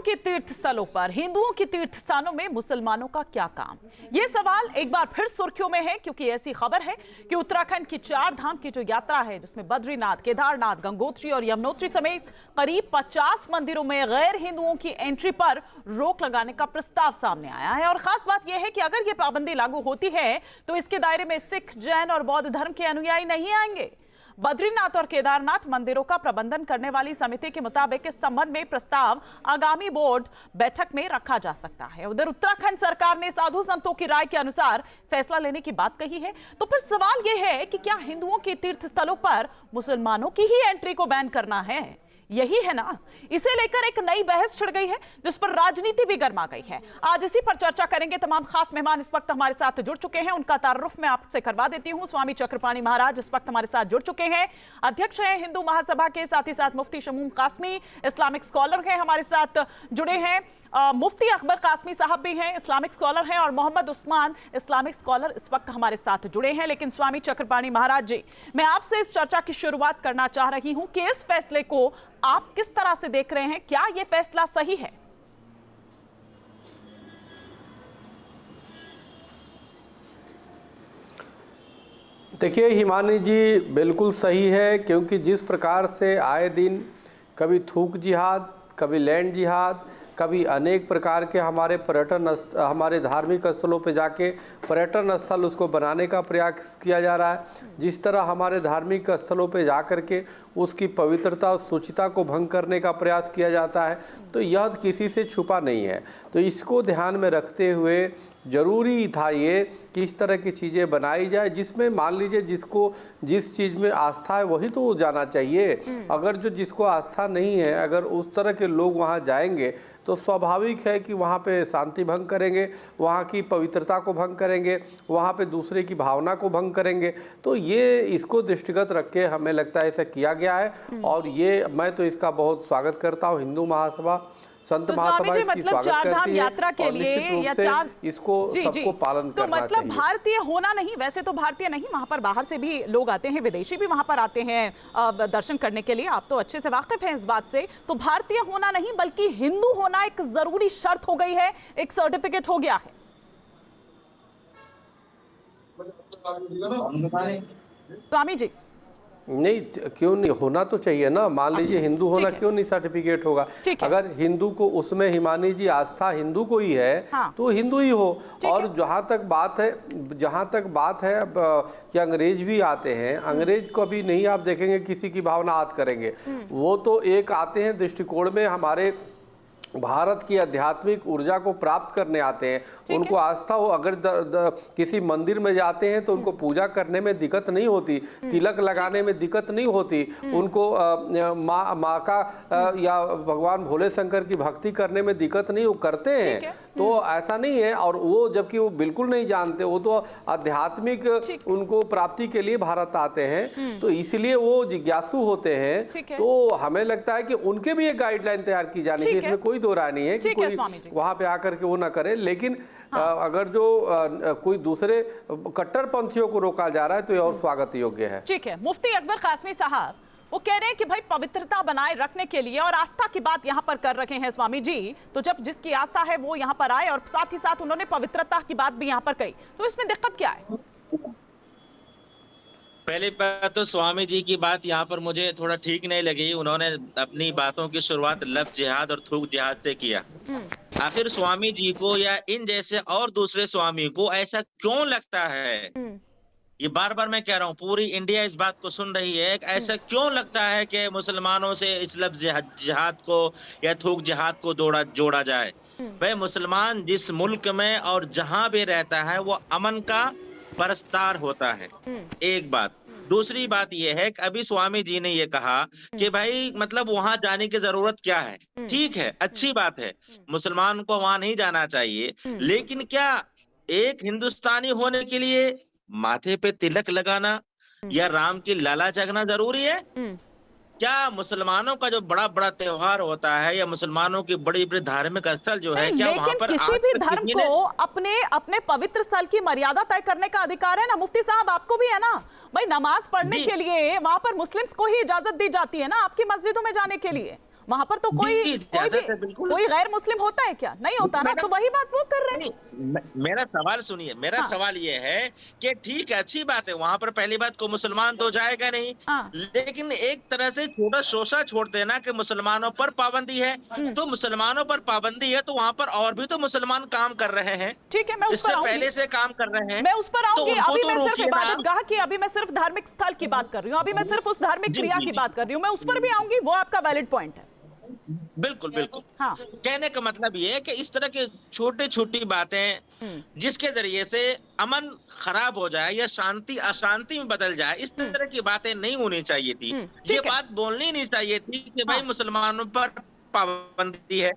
के तीर्थ स्थलों पर, हिंदुओं के तीर्थ स्थानों में मुसलमानों का क्या काम? ये सवाल एक बार फिर सुर्खियों में है, क्योंकि ऐसी खबर है कि उत्तराखंड की 4 धाम की जो यात्रा है, जिसमें बद्रीनाथ, केदारनाथ, गंगोत्री और यमुनोत्री समेत करीब 50 मंदिरों में गैर हिंदुओं की एंट्री पर रोक लगाने का प्रस्ताव सामने आया है। और खास बात यह है कि अगर ये पाबंदी लागू होती है तो इसके दायरे में सिख, जैन और बौद्ध धर्म के अनुयायी नहीं आएंगे। बद्रीनाथ और केदारनाथ मंदिरों का प्रबंधन करने वाली समिति के मुताबिक इस संबंध में प्रस्ताव आगामी बोर्ड बैठक में रखा जा सकता है। उधर उत्तराखंड सरकार ने साधु संतों की राय के अनुसार फैसला लेने की बात कही है। तो फिर सवाल यह है कि क्या हिंदुओं के तीर्थ स्थलों पर मुसलमानों की ही एंट्री को बैन करना है? यही है ना, इसे लेकर एक नई बहस छिड़ गई है, जिस पर राजनीति भी गर्मा गई है। आज इसी पर चर्चा करेंगे। तमाम खास मेहमान इस वक्त हमारे साथ जुड़ चुके हैं, उनका तारुफ मैं आपसे करवा देती हूं। स्वामी चक्रपाणी महाराज इस वक्त हमारे साथ जुड़ चुके हैं, अध्यक्ष हैं हिंदू महासभा के, साथ ही साथ मुफ्ती शमूम कासमी इस्लामिक स्कॉलर हैं, हमारे साथ जुड़े हैं। मुफ्ती अकबर कासमी साहब भी हैं, इस्लामिक स्कॉलर हैं, और मोहम्मद उस्मान इस्लामिक स्कॉलर इस वक्त हमारे साथ जुड़े हैं। लेकिन स्वामी चक्रपाणी महाराज जी, मैं आपसे इस चर्चा की शुरुआत करना चाह रही हूं कि इस फैसले को आप किस तरह से देख रहे हैं? क्या यह फैसला सही है? देखिए हिमानी जी, बिल्कुल सही है, क्योंकि जिस प्रकार से आए दिन कभी थूक जिहाद, कभी लैंड जिहाद, कभी अनेक प्रकार के हमारे धार्मिक स्थलों पे जाके पर्यटन स्थल उसको बनाने का प्रयास किया जा रहा है। जिस तरह हमारे धार्मिक स्थलों पे जा कर के उसकी पवित्रता और शुचिता को भंग करने का प्रयास किया जाता है, तो यह किसी से छुपा नहीं है। तो इसको ध्यान में रखते हुए ज़रूरी था ये कि इस तरह की चीज़ें बनाई जाए, जिसमें मान लीजिए जिसको जिस चीज़ में आस्था है वही तो जाना चाहिए। अगर जिसको आस्था नहीं है, अगर उस तरह के लोग वहाँ जाएंगे तो स्वाभाविक है कि वहाँ पे शांति भंग करेंगे, वहाँ की पवित्रता को भंग करेंगे, वहाँ पे दूसरे की भावना को भंग करेंगे। तो ये इसको दृष्टिगत रख के हमें लगता है ऐसा किया गया है, और ये मैं तो इसका बहुत स्वागत करता हूँ। हिंदू महासभा, संत महासभा इसकी स्वागत करती है, यात्रा के लिए या चार इसको सबको पालन करना चाहिए। तो मतलब भारतीय होना नहीं, वैसे तो भारतीय नहीं, वहां पर बाहर से भी लोग आते हैं, विदेशी भी वहां पर आते हैं दर्शन करने के लिए। आप तो अच्छे से वाकिफ हैं इस बात से। तो भारतीय होना नहीं बल्कि हिंदू होना एक जरूरी शर्त हो गई है, एक सर्टिफिकेट हो गया है। स्वामी जी, नहीं, क्यों नहीं होना तो चाहिए ना। मान लीजिए हिंदू होना क्यों नहीं सर्टिफिकेट होगा? अगर हिंदू को उसमें हिमानी जी आस्था हिंदू को ही है, तो हिंदू ही हो। और जहाँ तक बात है कि अंग्रेज भी आते हैं, अंग्रेज को भी नहीं आप देखेंगे किसी की भावना आत करेंगे। वो तो एक आते हैं दृष्टिकोण में हमारे भारत की आध्यात्मिक ऊर्जा को प्राप्त करने आते हैं। उनको आस्था हो, अगर किसी मंदिर में जाते हैं तो उनको पूजा करने में दिक्कत नहीं होती, तिलक लगाने में दिक्कत नहीं होती, उनको माँ का या भगवान भोले शंकर की भक्ति करने में दिक्कत नहीं, वो करते हैं। तो ऐसा नहीं है। और वो जबकि वो बिल्कुल नहीं जानते, वो तो आध्यात्मिक उनको प्राप्ति के लिए भारत आते हैं, तो इसलिए वो जिज्ञासु होते हैं। तो हमें लगता है कि उनके भी एक गाइडलाइन तैयार की जानी चाहिए, इसमें कोई दो राय नहीं है कि कोई वहां पे आकर के वो ना करे। लेकिन अगर कोई दूसरे कट्टरपंथियों को रोका जा रहा है तो ये और स्वागत योग्य है। ठीक है। मुफ्ती अकबर कासमी साहब, वो कह रहे हैं कि भाई पवित्रता बनाए रखने के लिए, और आस्था की बात यहाँ पर कर रखे हैं स्वामी जी, तो जब जिसकी आस्था है वो यहाँ पर आए, और साथ ही साथ उन्होंने पवित्रता की बात भी यहाँ पर कही, तो इसमें दिक्कत क्या है? पहली बात तो स्वामी जी की बात यहाँ पर मुझे थोड़ा ठीक नहीं लगी। उन्होंने अपनी बातों की शुरुआत लफ्ज जिहाद और थूक जिहाद से किया। आखिर स्वामी जी को या इन जैसे और दूसरे स्वामी को ऐसा क्यों लगता है, ये बार बार मैं कह रहा हूँ, पूरी इंडिया इस बात को सुन रही है, ऐसा क्यों लगता है कि मुसलमानों से इस लफ्ज जिहाद को या थूक जिहाद को जोड़ा जाए? भाई मुसलमान जिस मुल्क में और जहां भी रहता है वो अमन का परस्तार होता है, एक बात। दूसरी बात यह है कि अभी स्वामी जी ने ये कहा कि भाई मतलब वहां जाने की जरूरत क्या है। ठीक है, अच्छी बात है, मुसलमान को वहां नहीं जाना चाहिए, लेकिन क्या एक हिंदुस्तानी होने के लिए माथे पे तिलक लगाना या राम की लाला जगना जरूरी है? क्या मुसलमानों का जो बड़ा बड़ा त्योहार होता है या मुसलमानों की बड़ी बड़ी धार्मिक स्थल जो है, क्या वहां पर किसी भी धर्म को अपने अपने पवित्र स्थल की मर्यादा तय करने का अधिकार है ना? मुफ्ती साहब, आपको भी है ना भाई? नमाज पढ़ने के लिए वहां पर मुस्लिम्स को ही इजाजत दी जाती है ना आपकी मस्जिदों में जाने के लिए। वहां पर तो कोई गैर मुस्लिम होता है क्या? नहीं होता ना, तो वही बात वो कर रहे हैं। मेरा सवाल सुनिए, मेरा सवाल ये है कि ठीक है, अच्छी बात है, वहां पर पहली बात को मुसलमान तो जाएगा नहीं, लेकिन एक तरह से छोटा शोषा छोड़ देना कि मुसलमानों पर पाबंदी है, तो मुसलमानों पर पाबंदी है तो वहां पर और भी तो मुसलमान काम कर रहे हैं। ठीक है, मैं उस पर पहले से काम कर रहे हैं, मैं उस पर आऊंगी। अभी तो मैं सिर्फ इबादतगाह की, अभी मैं सिर्फ धार्मिक स्थल की बात कर रही हूँ, अभी मैं सिर्फ उस धार्मिक क्रिया की बात कर रही हूँ, मैं उस पर भी आऊंगी, वो आपका वैलिड पॉइंट है। बिल्कुल बिल्कुल। हाँ। कहने का मतलब ये है कि इस तरह की छोटी छोटी बातें जिसके जरिए से अमन खराब हो जाए या शांति अशांति में बदल जाए, इस तरह की बातें नहीं होनी चाहिए थी। ये बात बोलनी नहीं चाहिए थी कि भाई मुसलमानों पर पाबंदी है।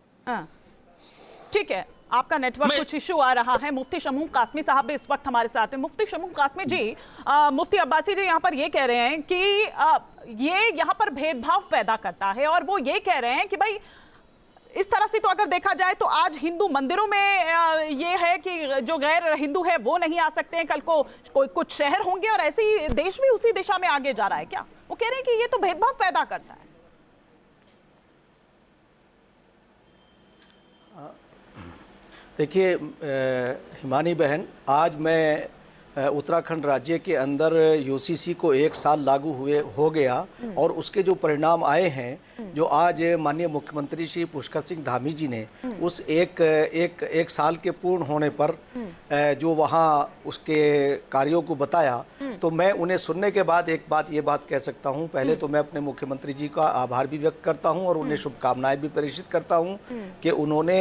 ठीक है, आपका नेटवर्क कुछ इशू आ रहा है। मुफ्ती शमूम कासमी साहब भी इस वक्त हमारे साथ हैं। मुफ्ती शमूम कासमी जी, मुफ्ती अब्बासी जी यहाँ पर ये कह रहे हैं कि ये यहाँ पर भेदभाव पैदा करता है, और वो ये कह रहे हैं कि भाई इस तरह से तो अगर देखा जाए तो आज हिंदू मंदिरों में ये है कि जो गैर हिंदू है वो नहीं आ सकते हैं, कल को कुछ शहर होंगे और ऐसे ही देश भी उसी दिशा में आगे जा रहा है क्या? वो कह रहे हैं कि ये तो भेदभाव पैदा करता है। देखिए हिमानी बहन, आज मैं उत्तराखंड राज्य के अंदर यूसीसी को 1 साल लागू हो गया, और उसके जो परिणाम आए हैं, जो आज माननीय मुख्यमंत्री श्री पुष्कर सिंह धामी जी ने उस एक साल के पूर्ण होने पर जो वहाँ उसके कार्यों को बताया, तो मैं उन्हें सुनने के बाद एक बात ये बात कह सकता हूँ। पहले तो मैं अपने मुख्यमंत्री जी का आभार भी व्यक्त करता हूँ और उन्हें शुभकामनाएं भी प्रेषित करता हूँ कि उन्होंने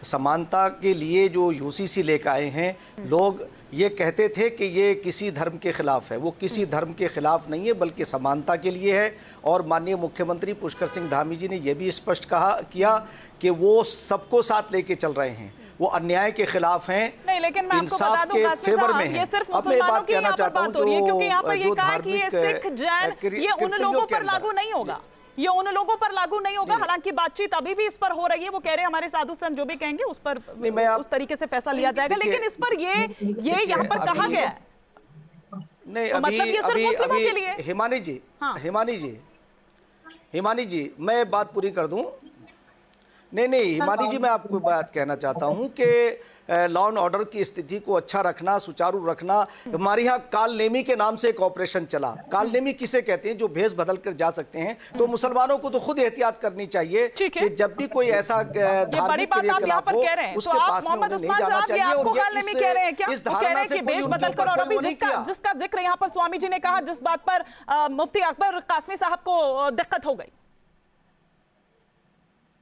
समानता के लिए जो यूसीसी लेकर आए हैं। लोग ये कहते थे कि ये किसी धर्म के खिलाफ है, वो किसी धर्म के खिलाफ नहीं है, बल्कि समानता के लिए है। और माननीय मुख्यमंत्री पुष्कर सिंह धामी जी ने यह भी स्पष्ट किया कि वो सबको साथ लेके चल रहे हैं, वो अन्याय के खिलाफ हैं, नहीं, लेकिन मैं आपको बता दूं, के फेवर में हैं। अब मैं बात कहना चाहता हूँ, क्योंकि यहाँ पर ये कहा कि ये सिख जैन ये उन लोगों पर लागू नहीं होगा, ये उन लोगों पर लागू नहीं होगा। हालांकि बातचीत अभी भी इस पर हो रही है, वो कह रहे हैं हमारे साधु संत जो भी कहेंगे उस पर उस तरीके से फैसला लिया जाएगा, लेकिन इस पर ये यहाँ पर कहा गया है। नहीं, तो मतलब ये सिर्फ मुस्लिमों के लिए। हिमानी जी मैं बात पूरी कर दूं। नहीं हिमानी जी, मैं आपको बात कहना चाहता हूं कि लॉ एंड ऑर्डर की स्थिति को अच्छा रखना, सुचारू रखना। हमारे यहाँ कालनेमी के नाम से एक ऑपरेशन चला। कालनेमी किसे कहते हैं? जो भेष बदल कर जा सकते हैं। तो मुसलमानों को तो खुद एहतियात करनी चाहिए कि जब भी कोई ऐसा धार्मिक क्रियाकलाप हो उसके पास में नहीं जाना चाहिए। और इस धारणा से कोई जिसका जिक्र यहाँ पर स्वामी जी ने कहा, जिस बात पर मुफ्ती अकबर कासमी साहब को दिक्कत हो गई,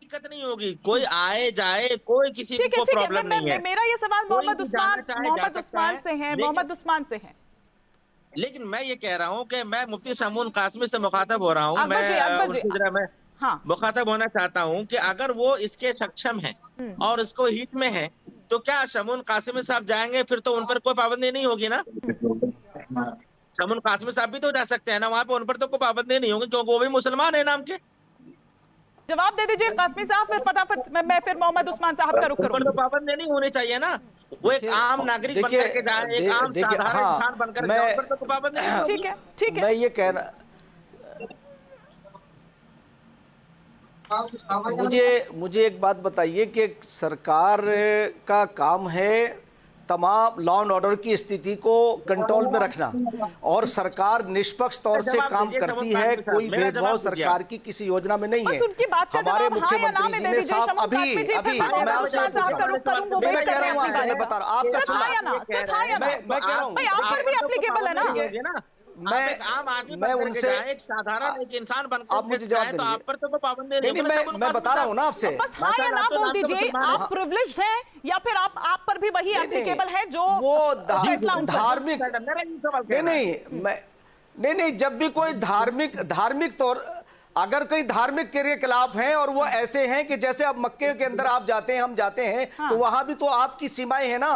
दिक्कत नहीं होगी, कोई आए जाए, कोई किसी को प्रॉब्लम नहीं है। मेरा ये सवाल मोहम्मद उस्मान से है। लेकिन मैं ये कह रहा हूँ कि मैं मुफ्ती शमूम कासमी से मुखातब हो रहा हूँ, मैं मुखातब होना चाहता हूँ कि अगर वो इसके सक्षम है और इसको हित में है, तो क्या शमूम कासमी साहब जाएंगे? फिर तो उन पर कोई पाबंदी नहीं होगी ना। शमूम कासमी साहब भी तो जा सकते हैं ना वहां पे, उन पर तो कोई पाबंदी नहीं होगी, क्योंकि वो भी मुसलमान है नाम के। जवाब दे दीजिए कासमी साहब, फिर फटाफट मैं फिर मोहम्मद उस्मान साहब का रुख करूंगा। तो पाबंदी नहीं होनी चाहिए ना, वो एक आम नागरिक बनकर के जाए, एक आम साधारण इंसान बनकर जाए, उन पर तो पाबंदी नहीं होगी। ठीक है। मैं ये कहना, मुझे एक बात बताइए कि सरकार का काम है तमाम लॉ एंड ऑर्डर की स्थिति को कंट्रोल में रखना, और सरकार निष्पक्ष तौर से काम करती है। कोई भेदभाव सरकार की किसी योजना में नहीं है। हमारे मुख्यमंत्री जी ने साफ मैं कह रहा हूँ मैं उनसे एक साधारण एक इंसान बनकर आप मुझे जवाब तो आप पर तो पाबंदी नहीं। मैं बता रहा हूँ ना आपसे, बस हाँ या ना बोल दीजिए। आप प्रिविलेज्ड हैं या फिर आप पर भी वही एप्लीकेबल है जो वो धार्मिक नहीं, जब भी कोई धार्मिक तौर, अगर कोई धार्मिक क्रियाकलाप हैं और वो ऐसे हैं कि जैसे अब मक्के के अंदर आप जाते हैं, हम जाते हैं, तो वहां भी तो आपकी सीमाएं हैं ना।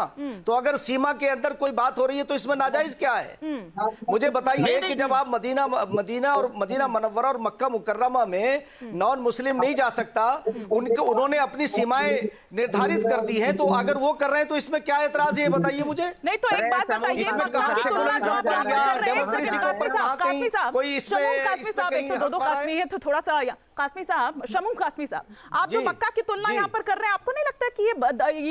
तो अगर सीमा के अंदर कोई बात हो रही है तो इसमें नाजायज क्या है? मुझे बताइए कि जब आप मदीना मनव्वरा और मक्का मुकर्रमा में नॉन मुस्लिम नहीं जा सकता, उन्होंने अपनी सीमाएं निर्धारित कर दी हैं, तो अगर वो कर रहे हैं तो इसमें क्या एतराज है? बताइए मुझे। नहीं तो एक बात बताइए, इसमें कहां सेकुलरिज्म कासमी साहब एक तो दो कासमी है, तो थोड़ा सा कासमी साहब, शमूम कासमी साहब, आप जो मक्का की तुलना यहाँ पर कर रहे हैं, आपको नहीं लगता कि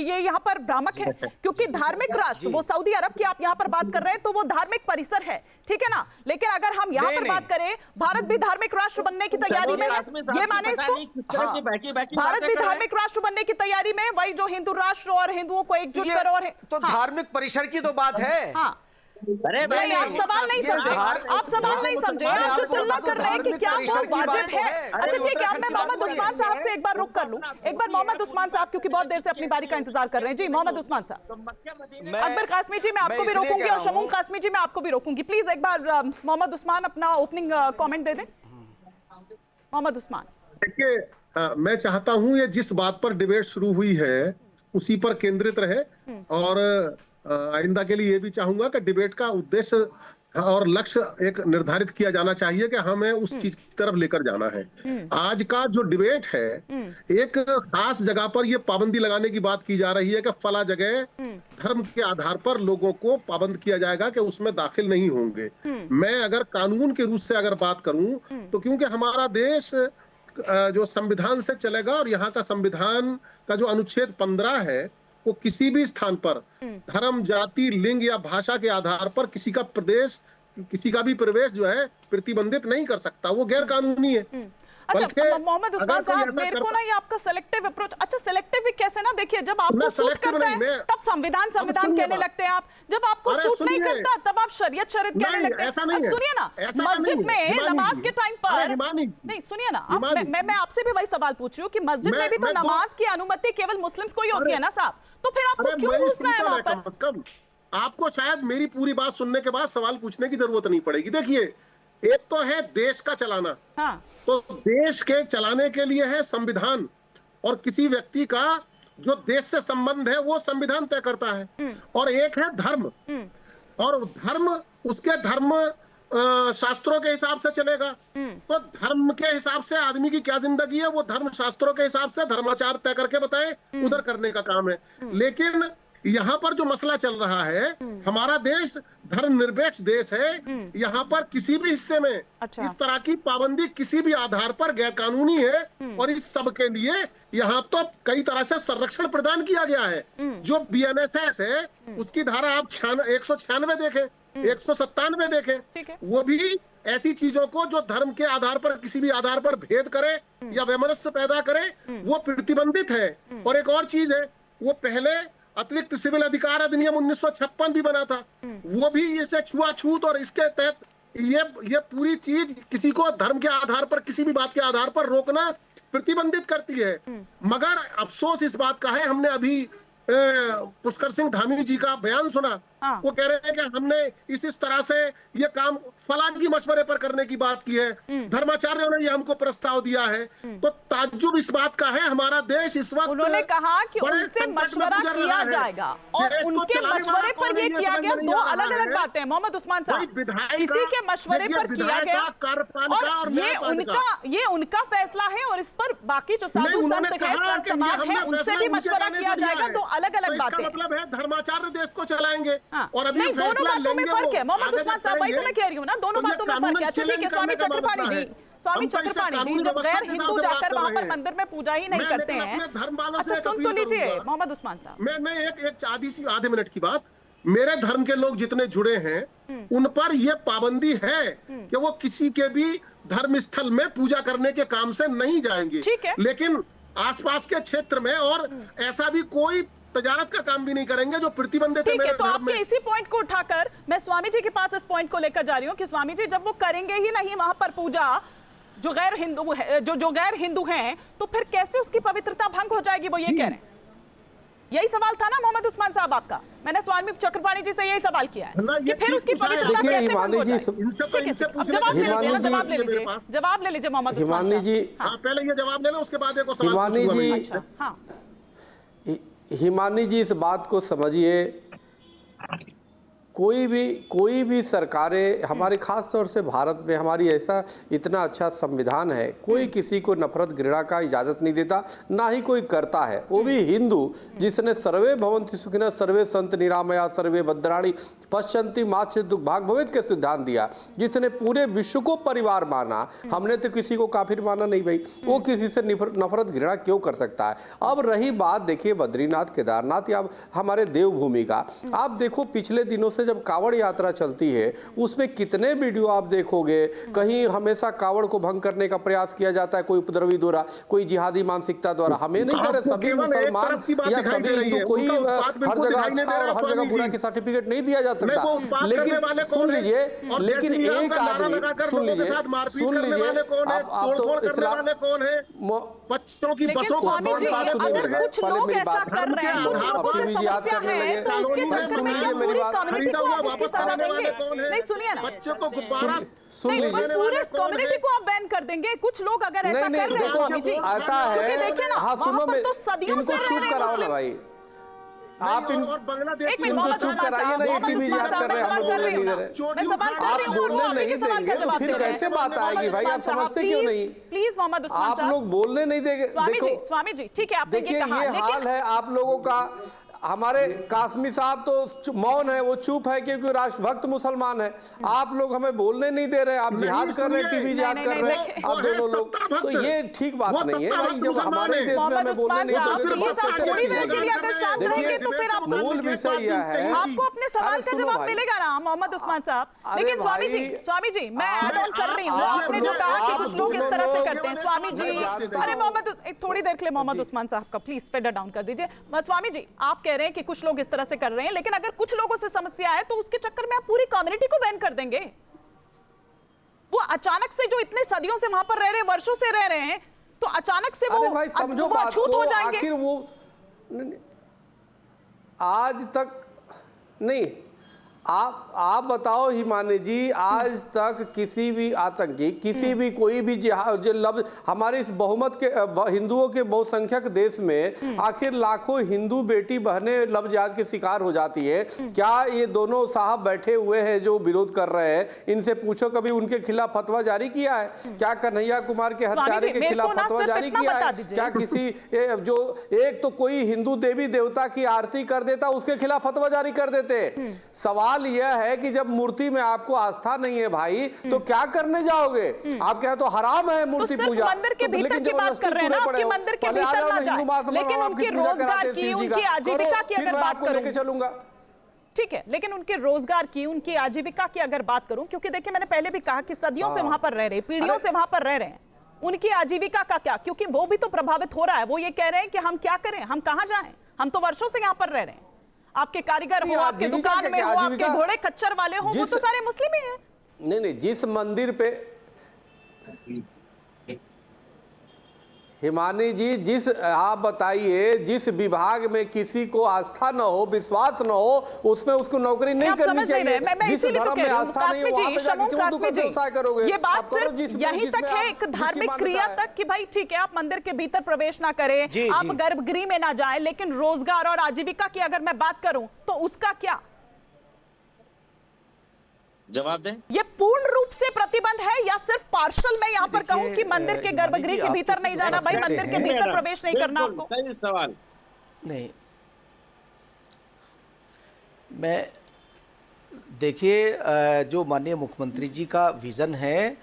ये यहाँ पर भ्रामक है? क्योंकि धार्मिक राष्ट्र वो सऊदी अरब की आप यहाँ पर बात कर रहे हैं, तो वो धार्मिक परिसर है, ठीक है ना? लेकिन अगर हम यहाँ पर बात करें, भारत भी धार्मिक राष्ट्र बनने की तैयारी में है, ये माने इसको? भारत भी धार्मिक राष्ट्र बनने की तैयारी में, वही जो हिंदू राष्ट्र और हिंदुओं को एकजुट करो। और तो धार्मिक परिसर की तो बात है। हाँ, नहीं, आप सवाल नहीं समझे, आप सवाल नहीं समझे, आप जो तुलना कर रहे हैं कि क्या वो वाजिब है। अच्छा ठीक है, अब मैं मोहम्मद उस्मान साहब से एक बार रुक कर लूं, एक बार मोहम्मद उस्मान साहब, क्योंकि बहुत देर से अपनी बारी का इंतजार कर रहे हैं। जी मोहम्मद उस्मान साहब। अकबर कासमी जी मैं आपको भी रोकूंगी और शमूम कासमी जी मैं आपको भी रोकूंगी। प्लीज एक बार मोहम्मद उस्मान अपना ओपनिंग कॉमेंट दे दें। मोहम्मद उस्मान। देखिए, मैं चाहता हूं ये जिस बात पर डिबेट शुरू हुई है उसी पर केंद्रित रहे, और आइंदा के लिए ये भी चाहूंगा कि डिबेट का उद्देश्य और लक्ष्य एक निर्धारित किया जाना चाहिए कि हमें उस चीज की तरफ लेकर जाना है। आज का जो डिबेट है, एक खास जगह पर ये पाबंदी लगाने की बात की जा रही है कि फला जगह धर्म के आधार पर लोगों को पाबंद किया जाएगा कि उसमें दाखिल नहीं होंगे। मैं अगर कानून के रूप से अगर बात करूं तो क्योंकि हमारा देश जो संविधान से चलेगा, और यहाँ का संविधान का जो अनुच्छेद 15 है वो किसी भी स्थान पर धर्म, जाति, लिंग या भाषा के आधार पर किसी का भी प्रवेश जो है प्रतिबंधित नहीं कर सकता, वो गैर कानूनी है। अच्छा मोहम्मद उस्मान साहब, मेरे को ना ये आपका सेलेक्टिव अप्रोच, अच्छा सेलेक्टिव भी कैसे ना, देखिए जब आपको सूट करता है तब संविधान कहने लगते हैं आप, जब आपको सूट नहीं करता तब आप शरीयत कहने लगते हैं। सुनिए ना, मस्जिद में नमाज के टाइम पर नहीं, सुनिए ना, मैं आपसे भी वही सवाल पूछ रही हूँ कि मस्जिद में भी तो नमाज की अनुमति केवल मुस्लिम्स को ही होती है ना साहब, तो फिर आपको क्यों घुसना है वहां पर? आपको शायद मेरी पूरी बात सुनने के बाद सवाल पूछने की जरूरत नहीं पड़ेगी। देखिए, एक तो है देश का चलाना, हाँ। तो देश के चलाने के लिए है संविधान, और किसी व्यक्ति का जो देश से संबंध है वो संविधान तय करता है। और एक है धर्म, और धर्म उसके धर्म शास्त्रों के हिसाब से चलेगा। तो धर्म के हिसाब से आदमी की क्या जिंदगी है वो धर्म शास्त्रों के हिसाब से धर्माचार तय करके बताए, उधर करने का काम है। लेकिन यहाँ पर जो मसला चल रहा है, हमारा देश धर्मनिरपेक्ष देश है, यहाँ पर किसी भी हिस्से में इस तरह की पाबंदी किसी भी आधार पर गैर कानूनी है, और इस सब के लिए यहाँ तो कई तरह से संरक्षण प्रदान किया गया है। जो BNSS है उसकी धारा आप 196 देखें, 197 देखें, वो भी ऐसी चीजों को जो धर्म के आधार पर किसी भी आधार पर भेद करे या वैमनस्य पैदा करे वो प्रतिबंधित है। और एक और चीज है, वो पहले अतिरिक्त सिविल अधिकार अधिनियम 1956 भी बना था, वो भी इसे छुआछूत और इसके तहत ये पूरी चीज किसी को धर्म के आधार पर किसी भी बात के आधार पर रोकना प्रतिबंधित करती है। मगर अफसोस इस बात का है, हमने अभी पुष्कर सिंह धामी जी का बयान सुना, वो कह रहे हैं कि हमने इस तरह से ये काम फलां की मशवरे पर करने की बात की है, धर्माचार्यों ने ये हमको प्रस्ताव दिया है। तो ताज्जुब इस बात का है, हमारा देश इस वक्त, उन्होंने कहा कि उनसे मशवरा किया जाएगा और उनके मशवरे पर ये किया गया, दो अलग अलग बातें हैं मोहम्मद उस्मान साहब। किसी के मशवरे पर किया गया और ये उनका फैसला है, और इस पर बाकी जो साधु संत है, संत समाज है, उनसे भी मशवरा किया जाएगा। दो अलग अलग बातें, मतलब है धर्माचार्य देश को चलाएंगे। और अभी नहीं, दोनों बातों में फर्क है मोहम्मद उस्मान साहब, वही तो मैं कह रही हूँ ना, दोनों बातों में फर्क है। अच्छा ठीक है, स्वामी चक्रपाणी जी, जब गैर हिंदू जाकर वहां पर मंदिर में पूजा ही नहीं करते हैं, अच्छा सुन तो लीजिए मोहम्मद उस्मान साहब। मैं एक आधे मिनट की बात, मेरे धर्म के लोग जितने जुड़े हैं उन पर यह पाबंदी है कि वो किसी के भी धर्म स्थल में पूजा करने के काम से नहीं जाएंगे, लेकिन आसपास के क्षेत्र में और ऐसा भी कोई तजारत का काम भी नहीं करेंगे जो प्रतिबंधित है। ठीक है, तो आपके इसी पॉइंट को उठाकर मैं स्वामी जी के पास इस पॉइंट को लेकर जा रही हूँ कि स्वामी जी जब वो करेंगे ही नहीं वहां पर पूजा जो गैर हिंदू है, जो गैर हिंदू हैं, तो फिर कैसे उसकी पवित्रता भंग हो जाएगी, वो ये कह रहे हैं। यही सवाल था ना मोहम्मद उस्मान साहब आपका, मैंने स्वामी चक्रपाणी जी से यही सवाल किया है कि फिर उसकी पवित्रता कैसे भंग हो जाएगी। अब जवाब ले लीजिए मोहम्मद उस्मान जी, पहले ये जवाब लेना, उसके बाद एक हिमानी जी, हिमानी जी इस बात को समझिए कोई भी सरकारें, हमारे खास तौर से भारत में हमारी ऐसा इतना अच्छा संविधान है, कोई किसी को नफरत घृणा का इजाज़त नहीं देता, ना ही कोई करता है। वो भी हिंदू, जिसने सर्वे भवन्ति सुखिनः सर्वे सन्तु निरामया सर्वे भद्राणि पश्यन्ति मा चेत् दुर्भाग् भवेत् के सिद्धांत दिया, जिसने पूरे विश्व को परिवार माना। हमने तो किसी को काफिर माना नहीं भाई, वो किसी से नफरत घृणा क्यों कर सकता है। अब रही बात, देखिए बद्रीनाथ केदारनाथ या हमारे देवभूमि का, आप देखो पिछले दिनों से जब कावड़ यात्रा चलती है उसमें कितने वीडियो आप देखोगे, कहीं हमेशा कावड़ को भंग करने का प्रयास किया जाता है, कोई उपद्रवी द्वारा, कोई जिहादी मानसिकता द्वारा। हमें नहीं करे, सभी मुसलमान या सभी हिंदू, कोई हर जगह अच्छा और हर जगह बुरा की सर्टिफिकेट नहीं दिया जा सकता। लेकिन सुन लीजिए, लेकिन एक आदमी सुन लीजिए, आप तो इस्लाम बच्चों की बसों को अगर कुछ लोग ऐसा कर रहे हैं, कुछ लोगों से समस्या है, तो उसके चक्कर में क्या पूरी कम्युनिटी को आप उसकी सजा देंगे? नहीं, सुनिए ना, बच्चों को गुब्बारा पूरे कम्युनिटी को आप बैन कर देंगे। कुछ लोग अगर ऐसा कर रहे हैं स्वामी जी, ऐसा है, देखिए ना, वहां पर तो सदियों से रह रहे हैं भाई। आप इनको चुप कराइए ना, टीवी याद कर रहे हैं, हम बोलने नहीं दे रहे। आप बोलने नहीं देंगे तो फिर कैसे बात आएगी भाई? आप समझते क्यों नहीं? प्लीज मोहम्मद उस्मान आप लोग बोलने नहीं देंगे। स्वामी जी ठीक है, आपने देखिए ये हाल है आप लोगों का। हमारे कासमी साहब तो मौन है, वो चुप है क्योंकि राष्ट्रभक्त मुसलमान है। आप लोग हमें बोलने नहीं दे रहे, आप जिहाद कर रहे हैं, टीवी जिहाद कर रहे हैं आप दोनों लोग, तो ये ठीक बात नहीं है भाई। जब हमारे देश में हमें बोलने नहीं दोगे तो बात कैसे रखी जाएगी? देखिए मूल विषय यह है, आपको अपने सवाल का जवाब मिलेगा ना मोहम्मद उस्मान साहब। लेकिन स्वामी जी मैं ऐड ऑन कर रही हूँ, आपने जो कहा कि कुछ लोग इस तरह से करते हैं। स्वामी जी, अरे मोहम्मद थोड़ी देर के लिए मोहम्मद उस्मान साहब का प्लीज फेडर डाउन कर दीजिए। स्वामी जी आप कह रहे हैं कि कुछ लोग इस तरह से कर रहे हैं, लेकिन अगर कुछ लोगों से समस्या है तो उसके चक्कर में आप पूरी कम्युनिटी को बैन कर देंगे। वो अचानक से जो इतने सदियों से वहां पर रह रहे, वर्षों से रह रहे हैं, तो अचानक से वो अछूत हो जाएंगे। आखिर वो आज तक नहीं, आप बताओ हिमानी जी, आज तक किसी भी आतंकी, किसी भी कोई भी जो हमारे इस बहुमत के हिंदुओं के बहुसंख्यक देश में आखिर लाखों हिंदू बेटी बहनें लव जिहाद के शिकार हो जाती है। क्या ये दोनों साहब बैठे हुए हैं जो विरोध कर रहे हैं, इनसे पूछो कभी उनके खिलाफ फतवा जारी किया है? क्या कन्हैया कुमार के हत्यारे के खिलाफ फतवा जारी किया है? क्या किसी जो एक तो कोई हिंदू देवी देवता की आरती कर देता उसके खिलाफ फतवा जारी कर देते? सवाल यह है कि जब मूर्ति में आपको आस्था नहीं है भाई तो क्या करने जाओगे? आप कहे तो हराम है मूर्ति पूजा, मंदिर के भीतर की बात कर रहे हैं ना, आपके मंदिर के भीतर ना जाए, लेकिन उनके रोजगार की, उनकी आजीविका की अगर बात करूं, लेके चलूंगा ठीक है, लेकिन उनके रोजगार की, उनकी आजीविका की अगर बात करूं, क्योंकि देखिए मैंने पहले भी कहा कि सदियों से वहां पर रह रहे, पीढ़ियों से वहां पर रह रहे हैं, उनकी आजीविका का क्या? क्योंकि वो भी तो प्रभावित हो रहा है। वो ये कह रहे हैं कि हम क्या करें, हम कहां जाएं, हम तो वर्षों से यहाँ पर रह रहे हैं। आपके कारीगर हो, आपके दुकान में हो, आपके घोड़े खच्चर वाले हो, वो तो सारे मुस्लिम ही हैं। नहीं, जिस मंदिर पे हिमानी जी, जिस आप बताइए, जिस विभाग में किसी को आस्था न हो, विश्वास न हो, उसमें उसको नौकरी नहीं करनी चाहिए। जिस धर्म में आस्था नहीं हो वहां पे जाके क्यों दुकान व्यवसाय करोगे? ये बात सिर्फ यहीं तक है, एक धार्मिक क्रिया तक कि भाई ठीक है आप मंदिर के भीतर प्रवेश ना करें, आप गर्भगृह में ना जाएं, लेकिन रोजगार और आजीविका की अगर मैं बात करूं तो उसका क्या जवाब दें? ये पूर्ण रूप से प्रतिबंध है या सिर्फ पार्शल? मैं यहाँ पर कहूँ कि मंदिर के गर्भगृह के भीतर नहीं जाना, भाई मंदिर के भीतर प्रवेश नहीं करना आपको। सही सवाल। नहीं, मैं देखिए जो माननीय मुख्यमंत्री जी का विजन है,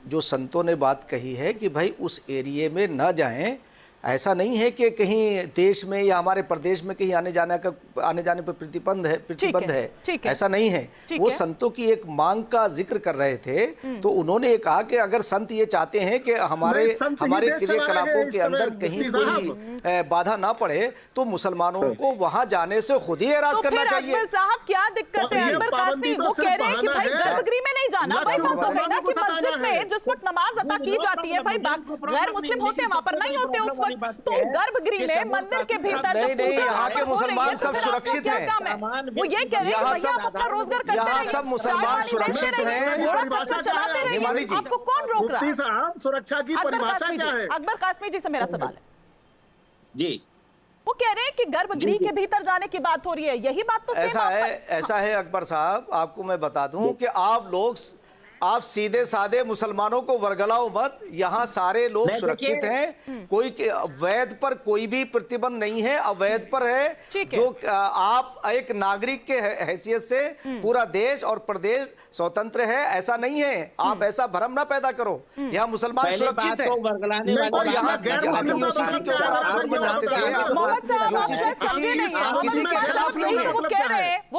जो संतों ने बात कही है कि भाई उस एरिया में न जाएं, ऐसा नहीं है कि कहीं देश में या हमारे प्रदेश में कहीं आने जाने पर प्रतिबंध है, ऐसा नहीं है। वो संतों की एक मांग का जिक्र कर रहे थे, तो उन्होंने ये कहा कि अगर संत ये चाहते हैं कि हमारे क्रियाकलापों के अंदर कहीं कोई बाधा ना पड़े तो मुसलमानों को वहां जाने से खुद ही एराज करना चाहिए। अकबर साहब क्या दिक्कत है? अकबर कासमी वो कह रहे हैं कि भाई गर्भगृह में नहीं जाना, भाई बात हो गई ना कि मस्जिद में जिस वक्त नमाज अदा की जाती है, भाई गैर मुस्लिम होते हैं वहां पर नहीं होते उस वक्त, तो गर्भगृह में मंदिर के भीतर नहीं, यहाँ के मुसलमान सब सुरक्षित हैं। वो ये कह रहे हैं भैया आप अपना रोजगार करते रहिए, यहाँ सब मुसलमान सुरक्षित हैं, घोड़ा खच्चर चलाते रहिए, आपको कौन रोक रहा है? सुरक्षा की परिभाषा क्या है? अकबर कासमी जी से मेरा सवाल है जी, वो कह रहे हैं कि गर्भगृह के भीतर जाने की बात हो रही है, यही बात तो ऐसा है अकबर साहब, आपको मैं बता दूं कि आप सीधे साधे मुसलमानों को वर्गलाओ मत। यहाँ सारे लोग सुरक्षित हैं, कोई अवैध पर कोई भी प्रतिबंध नहीं है, अवैध पर है जो आप एक नागरिक के हैसियत से पूरा देश और प्रदेश स्वतंत्र है, ऐसा नहीं है। आप ऐसा भ्रम ना पैदा करो। यहाँ मुसलमान सुरक्षित है और यहाँ यूसीसी के ऊपर आप शोर मचाते थे, मोहम्मद साहब आप समझे नहीं है, किसी के खिलाफ नहीं है। वो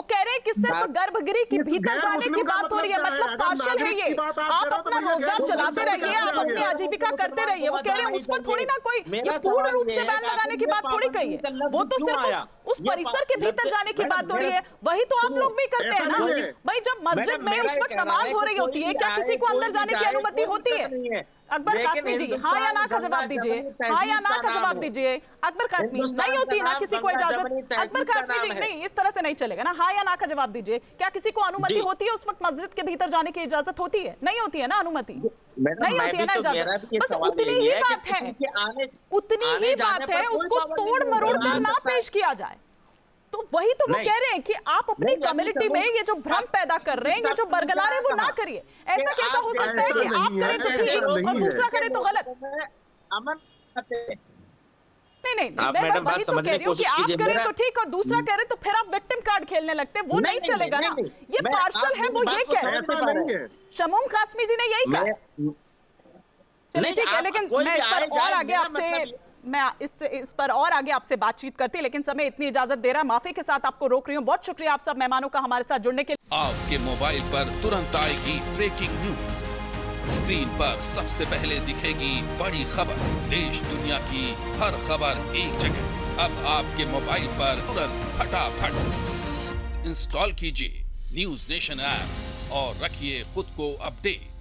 कह रहे हैं कि सिर्फ गर्भगृह के भीतर जाने की बात हो रही है, मतलब पार्शल है ये। आप अपना रोजगार चलाते रहिए, आप अपनी आजीविका करते रहिए। वो कह रहे हैं उस पर थोड़ी ना कोई ये पूर्ण रूप से बैन लगाने की बात थोड़ी कही है, वो तो सिर्फ उस परिसर के भीतर जाने की बात हो रही है। वही तो आप लोग भी करते हैं ना भाई, जब मस्जिद में उस वक्त नमाज हो रही होती है, क्या किसी को अंदर जाने की अनुमति होती है? अकबर कासमी जी, हाँ या ना का जवाब दीजिए, हाँ या ना का जवाब दीजिए। अकबर कासमी, नहीं होती ना किसी को इजाजत? अकबर कासमी जी, नहीं, इस तरह से नहीं चलेगा ना, हाँ या ना का जवाब दीजिए। क्या किसी को अनुमति होती है उस वक्त मस्जिद के भीतर जाने की इजाजत होती है? नहीं होती है ना अनुमति, नहीं होती है ना इजाजत। बस उतनी ही बात है, उतनी ही बात है, उसको तोड़ मरोड़ कर ना पेश किया जाए। तो वही तो वो कह रहे हैं कि आप अपनी कम्युनिटी में ये जो भ्रम पैदा कर रहे हैं, ये जो बरगला रहे हैं, वो ना करिए। ऐसा कैसा हो सकता है कि आप करें तो ठीक और दूसरा करे तो गलत? नहीं, मैं वही तो कह रही हूँ कि आप करें तो ठीक और दूसरा कह रहे तो फिर आप विक्टिम कार्ड खेलने लगते हैं, वो नहीं चलेगा ना। ये पार्शल है, वो ये कह रहे हैं। शमूम कासमी जी ने यही कहा। चलिए ठीक है, लेकिन मैं इस पर और आगे आपसे इस पर और आगे आपसे बातचीत करती, लेकिन समय इतनी इजाजत दे रहा है, माफी के साथ आपको रोक रही हूँ। बहुत शुक्रिया आप सब मेहमानों का हमारे साथ जुड़ने के लिए। आपके मोबाइल पर तुरंत आएगी ब्रेकिंग न्यूज, स्क्रीन पर सबसे पहले दिखेगी बड़ी खबर, देश दुनिया की हर खबर एक जगह। अब आपके मोबाइल पर तुरंत फटाफट इंस्टॉल कीजिए न्यूज नेशन ऐप और रखिए खुद को अपडेट।